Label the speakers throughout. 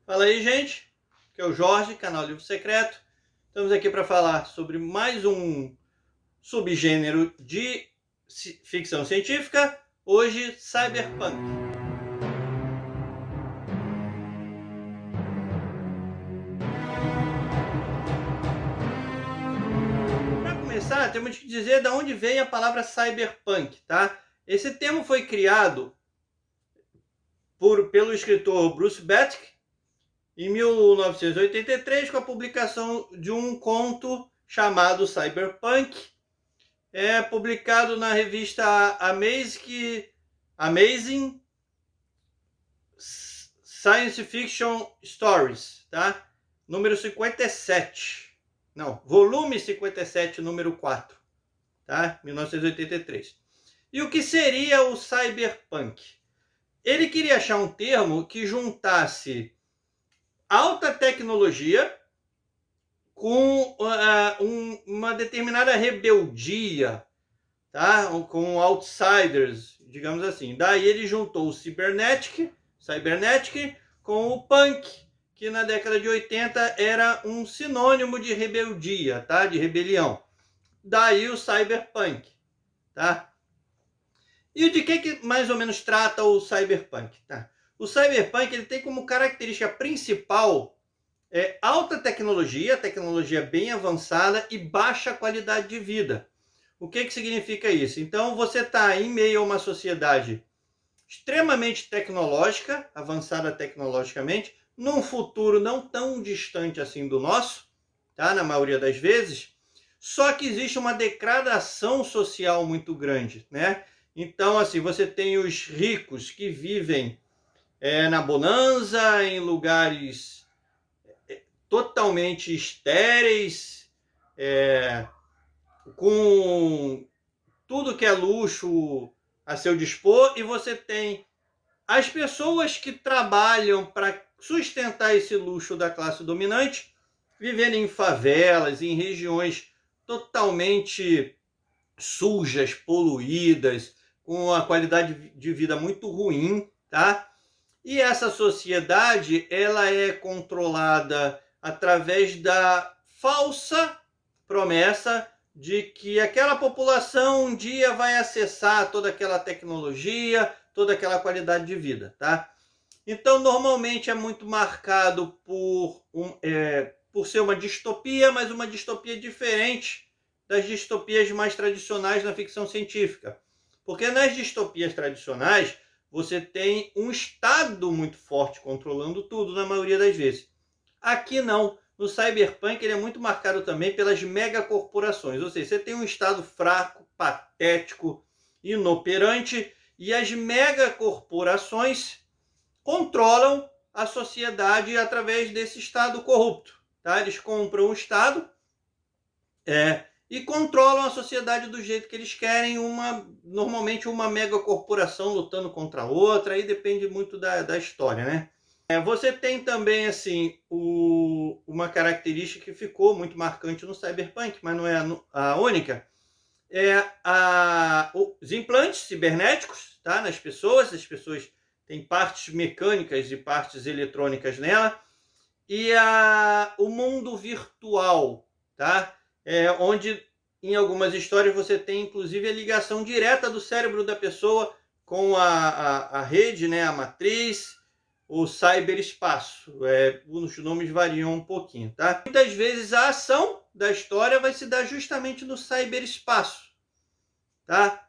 Speaker 1: Fala aí, gente, que é o Jorge, canal Livro Secreto. Estamos aqui para falar sobre mais um subgênero de ficção científica, hoje Cyberpunk. Para começar, temos que dizer de onde vem a palavra Cyberpunk, tá? Esse termo foi criado pelo escritor Bruce Bethke em 1983, com a publicação de um conto chamado Cyberpunk, publicado na revista Amazing Science Fiction Stories, tá? Número 57. Não, volume 57, número 4, tá? 1983. E o que seria o cyberpunk? Ele queria achar um termo que juntasse alta tecnologia com uma determinada rebeldia, tá? Com outsiders, digamos assim. Daí ele juntou o cybernetic com o punk, que na década de 80 era um sinônimo de rebeldia, tá? De rebelião. Daí o cyberpunk, tá? E de que mais ou menos trata o cyberpunk, tá? O cyberpunk ele tem como característica principal alta tecnologia, tecnologia bem avançada e baixa qualidade de vida. O que significa isso? Então você está em meio a uma sociedade extremamente tecnológica, avançada tecnologicamente, num futuro não tão distante assim do nosso, tá? Na maioria das vezes, só que existe uma degradação social muito grande, né? Então, assim, você tem os ricos que vivem na bonança, em lugares totalmente estéreis, com tudo que é luxo a seu dispor, e você tem as pessoas que trabalham para sustentar esse luxo da classe dominante, vivendo em favelas, em regiões totalmente sujas, poluídas, com a qualidade de vida muito ruim, tá? E essa sociedade, ela é controlada através da falsa promessa de que aquela população um dia vai acessar toda aquela tecnologia, toda aquela qualidade de vida, tá? Então, normalmente é muito marcado por ser uma distopia, mas uma distopia diferente das distopias mais tradicionais na ficção científica. Porque nas distopias tradicionais, você tem um Estado muito forte controlando tudo, na maioria das vezes. Aqui não. No cyberpunk ele é muito marcado também pelas megacorporações. Ou seja, você tem um Estado fraco, patético, inoperante, e as megacorporações controlam a sociedade através desse Estado corrupto. Tá? Eles compram o Estado e controlam a sociedade do jeito que eles querem, normalmente uma megacorporação lutando contra outra, aí depende muito da história, né? Você tem também assim uma característica que ficou muito marcante no cyberpunk, mas não é a única, os implantes cibernéticos, tá? Nas pessoas, as pessoas têm partes mecânicas e partes eletrônicas nela, e o mundo virtual, tá? Onde em algumas histórias você tem inclusive a ligação direta do cérebro da pessoa com a rede, né? A matriz, o cyberespaço. Os nomes variam um pouquinho, tá? Muitas vezes a ação da história vai se dar justamente no cyberespaço, tá?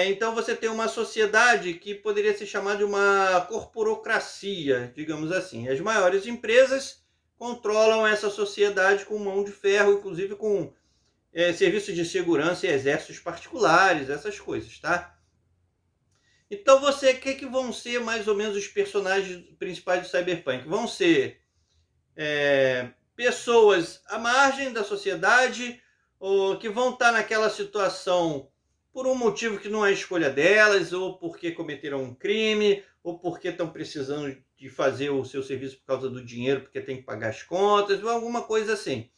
Speaker 1: Então você tem uma sociedade que poderia ser chamada de uma corporocracia, digamos assim. As maiores empresas controlam essa sociedade com mão de ferro, inclusive com serviços de segurança e exércitos particulares, essas coisas, tá? Então o que vão ser mais ou menos os personagens principais do cyberpunk? Vão ser pessoas à margem da sociedade, ou que vão estar naquela situação por um motivo que não é escolha delas, ou porque cometeram um crime, ou porque estão precisando de fazer o seu serviço por causa do dinheiro, porque tem que pagar as contas, ou alguma coisa assim.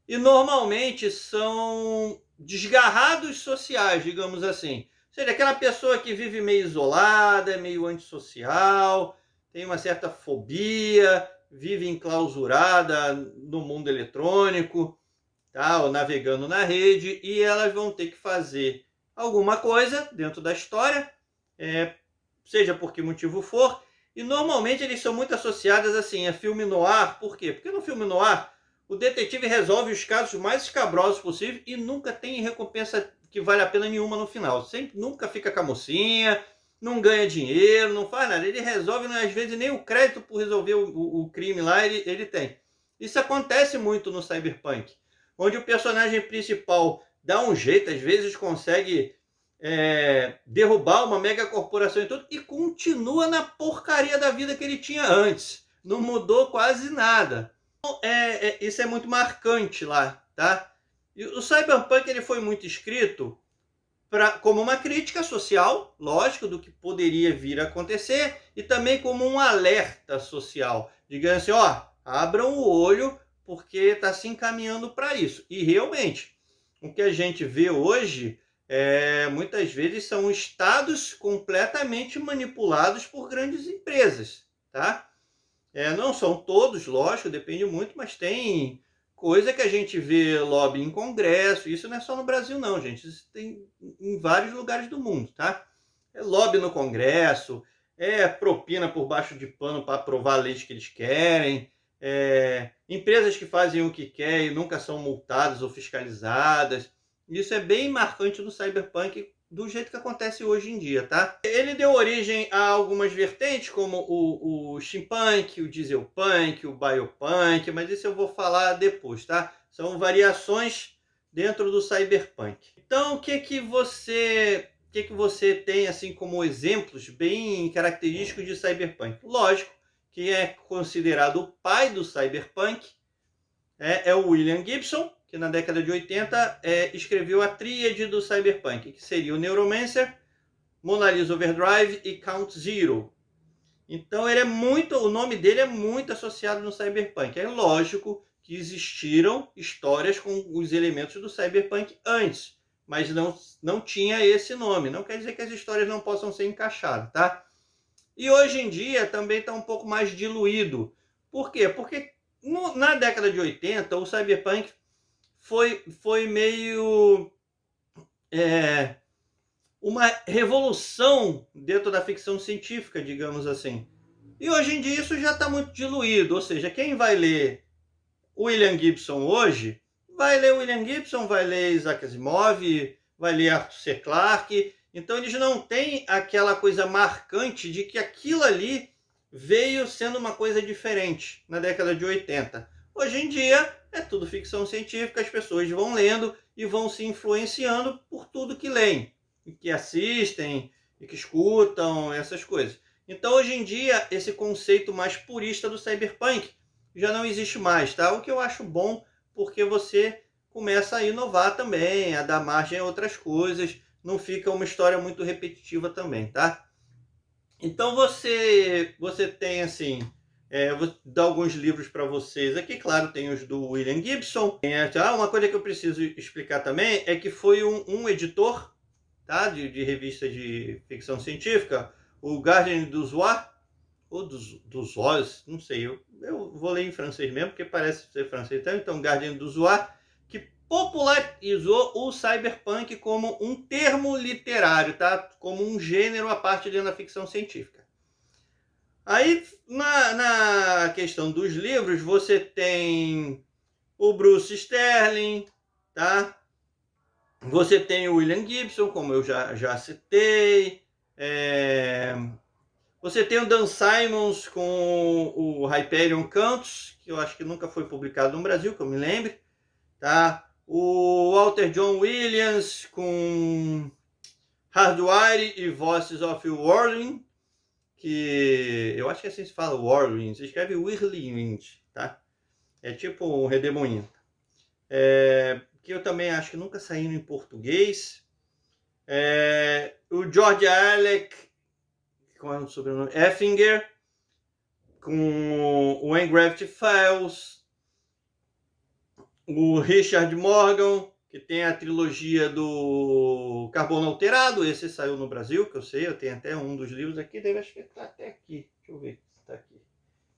Speaker 1: E normalmente são desgarrados sociais, digamos assim. Ou seja, aquela pessoa que vive meio isolada, meio antissocial, tem uma certa fobia, vive enclausurada no mundo eletrônico, tá? Ou navegando na rede, e elas vão ter que fazer alguma coisa dentro da história, seja por que motivo for, e normalmente eles são muito associados assim, a filme noir. Por quê? Porque no filme noir o detetive resolve os casos mais escabrosos possível e nunca tem recompensa que vale a pena nenhuma no final. Sempre, nunca fica com a mocinha, não ganha dinheiro, não faz nada. Ele resolve, às vezes, nem o crédito por resolver o crime lá ele tem. Isso acontece muito no Cyberpunk, onde o personagem principal dá um jeito, às vezes consegue derrubar uma mega corporação e tudo, e continua na porcaria da vida que ele tinha antes. Não mudou quase nada. Isso é muito marcante lá, tá? E o Cyberpunk ele foi muito escrito como uma crítica social, lógico, do que poderia vir a acontecer, e também como um alerta social. Digamos assim, ó, abram o olho porque está se encaminhando para isso. E realmente, o que a gente vê hoje, muitas vezes são estados completamente manipulados por grandes empresas, tá? Não são todos, lógico, depende muito, mas tem coisa que a gente vê lobby em congresso. Isso não é só no Brasil não, gente. Isso tem em vários lugares do mundo, tá? É lobby no congresso, é propina por baixo de pano para aprovar leis que eles querem, empresas que fazem o que querem e nunca são multadas ou fiscalizadas. Isso é bem marcante no Cyberpunk, do jeito que acontece hoje em dia, tá? Ele deu origem a algumas vertentes, como o steampunk, o dieselpunk, o biopunk, mas isso eu vou falar depois, tá? São variações dentro do cyberpunk. Então, o que você tem assim como exemplos bem característicos de cyberpunk? Lógico que é considerado o pai do cyberpunk, é o William Gibson, que na década de 80 escreveu a tríade do cyberpunk, que seria o Neuromancer, Mona Lisa Overdrive e Count Zero. Então o nome dele é muito associado no cyberpunk. É lógico que existiram histórias com os elementos do cyberpunk antes, mas não tinha esse nome. Não quer dizer que as histórias não possam ser encaixadas, tá? E hoje em dia também está um pouco mais diluído. Por quê? Porque na década de 80 o cyberpunk foi meio uma revolução dentro da ficção científica, digamos assim. E hoje em dia isso já está muito diluído, ou seja, quem vai ler William Gibson hoje, vai ler William Gibson, vai ler Isaac Asimov, vai ler Arthur C. Clarke. Então eles não têm aquela coisa marcante de que aquilo ali veio sendo uma coisa diferente na década de 80. Hoje em dia é tudo ficção científica, as pessoas vão lendo e vão se influenciando por tudo que leem, e que assistem, e que escutam, essas coisas. Então hoje em dia esse conceito mais purista do cyberpunk já não existe mais, tá? O que eu acho bom, porque você começa a inovar também, a dar margem a outras coisas, não fica uma história muito repetitiva também, tá? Então você tem assim, vou dar alguns livros para vocês aqui, claro, tem os do William Gibson. Uma coisa que eu preciso explicar também é que foi um editor, tá? de revista de ficção científica, o Gardner Dozois, ou dos olhos, não sei, eu vou ler em francês mesmo, porque parece ser francês. Então Gardner Dozois, que popularizou o cyberpunk como um termo literário, tá? Como um gênero à parte dentro da ficção científica. Aí, na questão dos livros, você tem o Bruce Sterling, tá? Você tem o William Gibson, como eu já citei. Você tem o Dan Simmons com o Hyperion Cantos, que eu acho que nunca foi publicado no Brasil, que eu me lembre. Tá? O Walter John Williams com Hardwire e Voices of Whirling, que eu acho que assim se fala, Whirling, se escreve Whirling, tá? É tipo um redemoinho. Que eu também acho que nunca saiu em português. O George Alec, qual é o sobrenome? Effinger, com o Engraved Files. O Richard Morgan, que tem a trilogia do Carbono Alterado, esse saiu no Brasil, que eu sei, eu tenho até um dos livros aqui, deve acho que tá até aqui, deixa eu ver se tá aqui.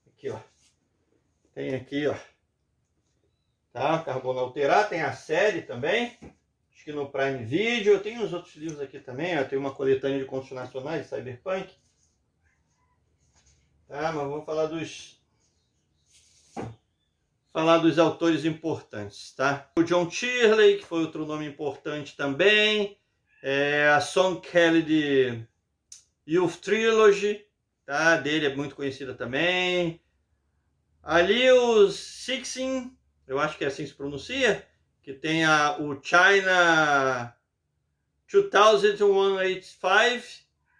Speaker 1: Aqui, ó. Tem aqui, ó. Tá? Carbono Alterar, tem a série também. Acho que no Prime Video. Tem os outros livros aqui também, ó. Tem uma coletânea de contos nacionais de Cyberpunk. Tá, mas vamos falar dos autores importantes, tá? O John Shirley, que foi outro nome importante também. A Song Kelly de Youth Trilogy, tá? Dele é muito conhecida também. Ali os Sixteen, eu acho que é assim que se pronuncia, que tem o China 2185,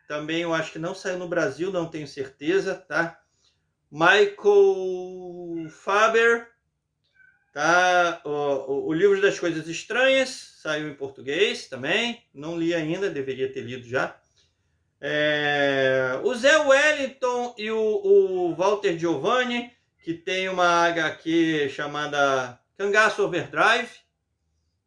Speaker 1: também eu acho que não saiu no Brasil, não tenho certeza, tá? Michael Faber, tá? O Livro das Coisas Estranhas, saiu em português também, não li ainda, deveria ter lido já. O Zé Wellington e o Walter Giovanni, que tem uma HQ chamada Cangaço Overdrive,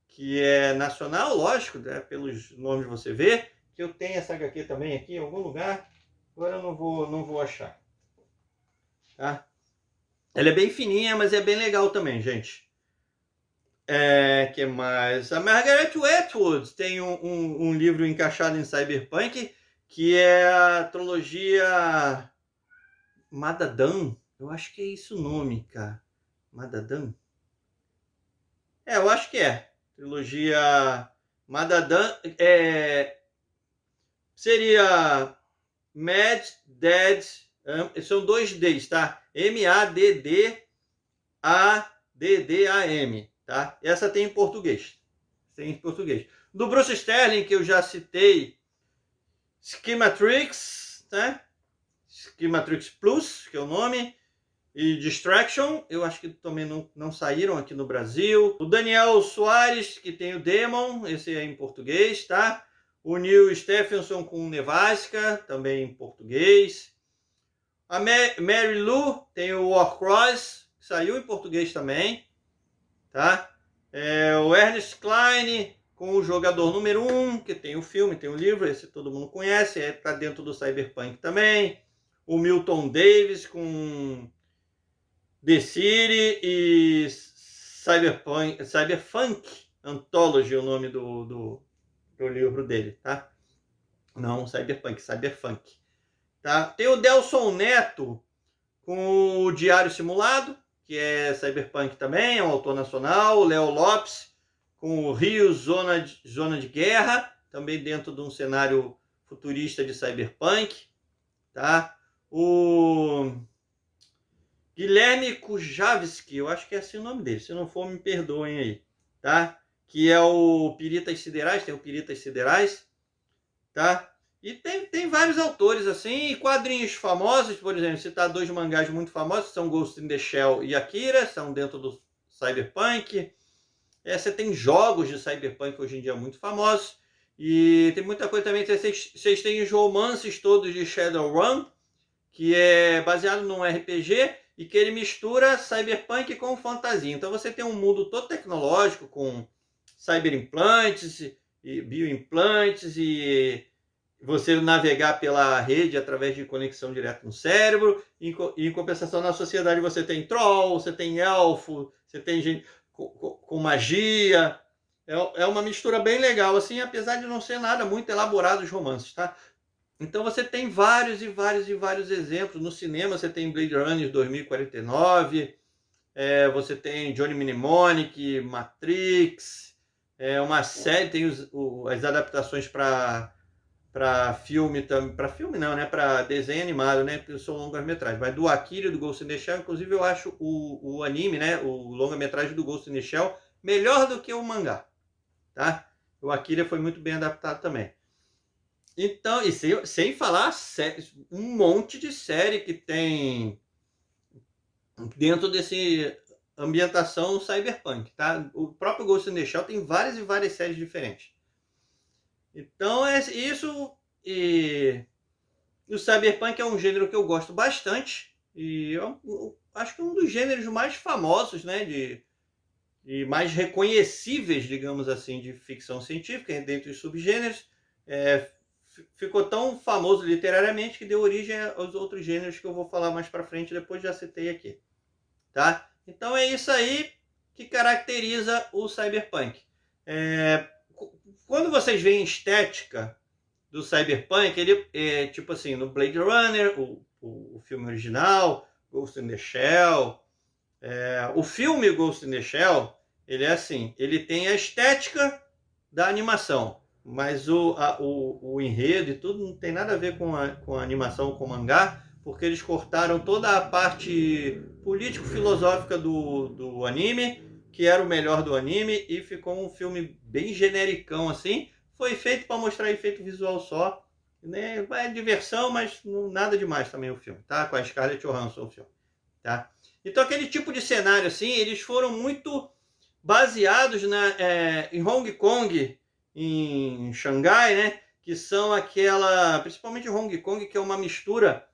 Speaker 1: que é nacional, lógico, né? Pelos nomes você vê, que eu tenho essa HQ também aqui em algum lugar, agora eu não vou achar. Tá? Ela é bem fininha, mas é bem legal também, gente. Que mais? A Margaret Atwood tem um livro encaixado em Cyberpunk, que é a trilogia Madadan. Eu acho que é isso o nome, cara. Madadan? Eu acho que é. Trilogia Madadan. Seria Mad, Dead. São dois Ds, tá? M-A-D-D-A-D-D-A-M. Tá? Essa tem em português. Do Bruce Sterling, que eu já citei, Schematrix, né? Schematrix Plus, que é o nome, e Distraction, eu acho que também não saíram aqui no Brasil. O Daniel Soares, que tem o Demon, esse é em português, tá? O Neil Stephenson com Nevasca, também em português. A Mary Lou tem o Warcross, que saiu em português também, tá? O Ernest Cline com o Jogador Número 1, que tem o filme, tem o livro, esse todo mundo conhece, tá dentro do Cyberpunk também. O Milton Davis com The City e Cyberpunk Anthology, o nome do livro dele, tá? Não, Cyberpunk. Tá? Tem o Delson Neto com o Diário Simulado, que é Cyberpunk também, é um autor nacional. O Léo Lopes com o Rio Zona de Guerra, também dentro de um cenário futurista de Cyberpunk. Tá? O Guilherme Kujavski, eu acho que é assim o nome dele, se não for me perdoem aí, tá? Que é o Piritas Siderais, tem o Piritas Siderais, tá? E tem vários autores assim, quadrinhos famosos, por exemplo, citar dois mangás muito famosos, são Ghost in the Shell e Akira, são dentro do Cyberpunk. Você tem jogos de Cyberpunk hoje em dia muito famosos, e tem muita coisa também, vocês têm os romances todos de Shadowrun, que é baseado num RPG, e que ele mistura Cyberpunk com fantasia. Então você tem um mundo todo tecnológico, com cyberimplantes, e bioimplantes, e você navegar pela rede através de conexão direta no cérebro. E em compensação, na sociedade você tem troll, você tem elfo, você tem gente com magia. É uma mistura bem legal, assim, apesar de não ser nada muito elaborado os romances, tá? Então você tem vários exemplos. No cinema você tem Blade Runner 2049, você tem Johnny Mnemonic, Matrix, uma série, tem as adaptações para filme, para filme não, né? Para desenho animado, né? Porque são longas-metragens. Mas do Akira e do Ghost in the Shell, inclusive eu acho o anime, né? O longa-metragem do Ghost in the Shell melhor do que o mangá, tá? O Akira foi muito bem adaptado também. Então, e sem falar um monte de série que tem dentro desse ambientação cyberpunk, tá? O próprio Ghost in the Shell tem várias séries diferentes. Então, isso. E o cyberpunk é um gênero que eu gosto bastante, e eu acho que é um dos gêneros mais famosos, né? E mais reconhecíveis, digamos assim, de ficção científica, dentre os subgêneros. Ficou tão famoso literariamente que deu origem aos outros gêneros que eu vou falar mais para frente, depois já citei aqui, tá? Então é isso aí que caracteriza o cyberpunk. Quando vocês veem estética do cyberpunk, ele é tipo assim, no Blade Runner, o filme original, Ghost in the Shell, o filme Ghost in the Shell, ele é assim, ele tem a estética da animação, mas o enredo e tudo não tem nada a ver com a animação, com o mangá, porque eles cortaram toda a parte político-filosófica do anime, que era o melhor do anime, e ficou um filme bem genericão assim. Foi feito para mostrar efeito visual só, né? É diversão, mas nada demais também o filme, tá? Com a Scarlett Johansson o filme, tá? Então aquele tipo de cenário assim, eles foram muito baseados em Hong Kong, em Xangai, né? Que são principalmente Hong Kong, que é uma mistura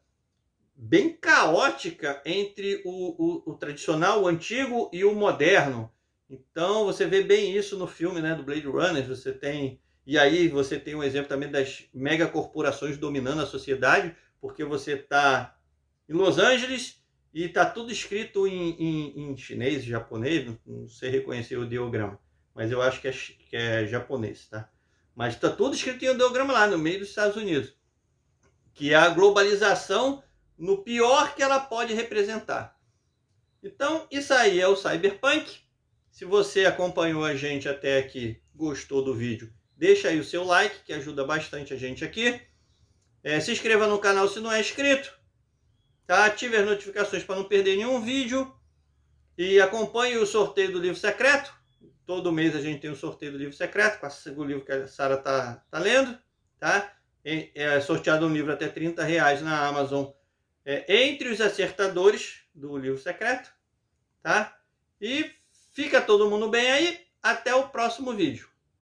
Speaker 1: bem caótica entre o tradicional, o antigo e o moderno. Então você vê bem isso no filme, né, do Blade Runner. E aí você tem um exemplo também das megacorporações dominando a sociedade, porque você está em Los Angeles e está tudo escrito em chinês, japonês, não sei reconhecer o ideograma, mas eu acho que é japonês, tá? Mas está tudo escrito em ideograma lá no meio dos Estados Unidos, que é a globalização no pior que ela pode representar. Então, isso aí é o cyberpunk. Se você acompanhou a gente até aqui, gostou do vídeo, deixa aí o seu like, que ajuda bastante a gente aqui. Se inscreva no canal se não é inscrito. Tá? Ative as notificações para não perder nenhum vídeo. E acompanhe o sorteio do livro secreto. Todo mês a gente tem um sorteio do livro secreto, com o livro que a Sara tá lendo. Tá? É sorteado um livro até R$30 na Amazon, entre os acertadores do livro secreto. Tá? E fica todo mundo bem aí. Até o próximo vídeo.